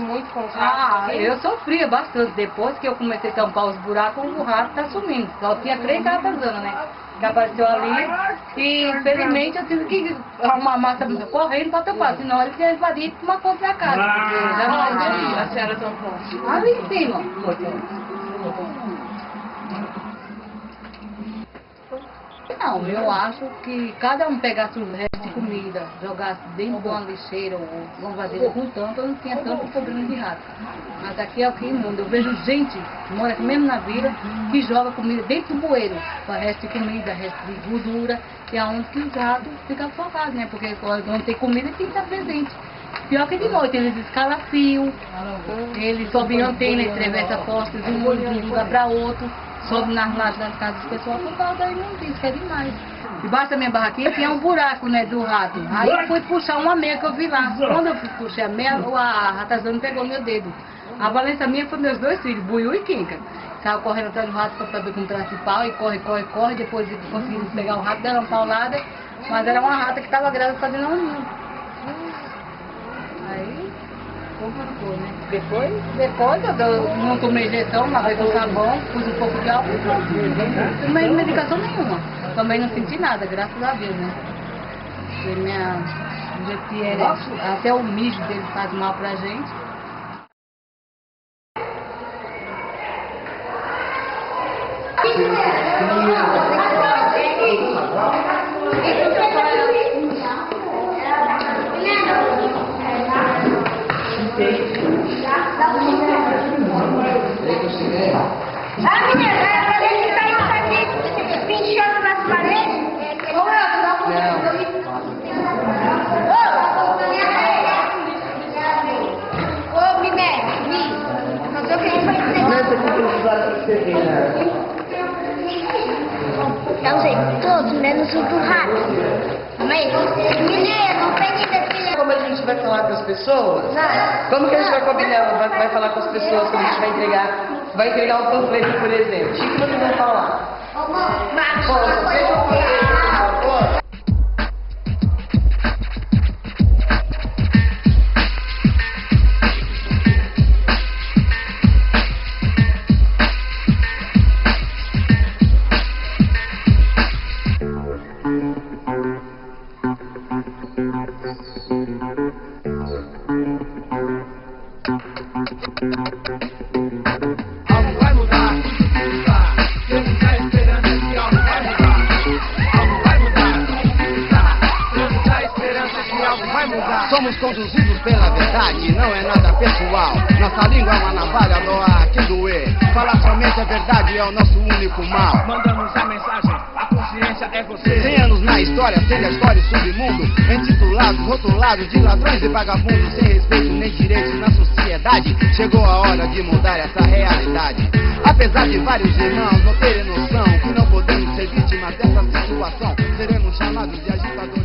muito com os ratos aqui? Eu sofria bastante. Depois que eu comecei a tampar os buracos, o rato tá sumindo. Só tinha 3 ratazanas, né? Que apareceu ali. E infelizmente eu tive que arrumar a massa correndo para tampar. Senão ele tinha invadido e tomar conta da casa. Porque já não A senhora tampou? ali em cima. Não, eu acho que cada um pegasse um resto de comida, jogasse dentro de uma lixeira ou uma vasilha com tampa, eu não tinha tanto problema de rato. Mas aqui é o que imundo. Eu vejo gente que mora aqui mesmo na vila que joga comida dentro do bueiro, com resto de comida, resto de gordura, que é onde que os ratos ficam focados, né? Porque quando não tem comida tem que estar presente. Pior que de noite, eles escalam fio, eles sobem antena, eles atravessam postes de um lugar para outro. Sobe nas lajes das casas das pessoas por causa da imundícia, que é demais. Debaixo da minha barraquinha tinha um buraco, né, do rato. Aí eu fui puxar uma meia que eu vi lá. Quando eu puxei a meia, a ratazana pegou meu dedo. A valência minha foi meus 2 filhos, Buiú e Quinca. Saiu correndo atrás do rato para saber com um pedaço de pau e corre. Depois conseguimos pegar o rato, deram uma paulada, mas era uma rata que estava grávida fazendo um ninho. Aí complicou, né? Depois eu não tomei injeção, lavei com sabão, pus um pouco de álcool e pronto. Não tomei medicação nenhuma. Também não senti nada, graças a Deus, né? Porque do jeito que é, até o mijo dele faz mal pra gente. Pinchando nas paredes? Ô, Miné, não sei o que a gente vai fazer. Não sei, todos, menos o do rato. Mas, Miné, não tem que Como a gente vai falar com as pessoas? Como que a gente vai combinar? Vai falar com as pessoas quando a gente vai entregar um panfleto, por exemplo? O que vocês vão falar? Somos conduzidos pela verdade, não é nada pessoal. Nossa língua é uma navalha, doa que doer. Falar somente a verdade é o nosso único mal. Mandamos a mensagem, a consciência é você. 100 anos na história, sem a história e submundo. Intitulados, rotulados de ladrões e vagabundos, sem respeito nem direitos na sociedade. Chegou a hora de mudar essa realidade. Apesar de vários irmãos não terem noção que não podemos ser vítimas dessa situação, seremos chamados de agitadores.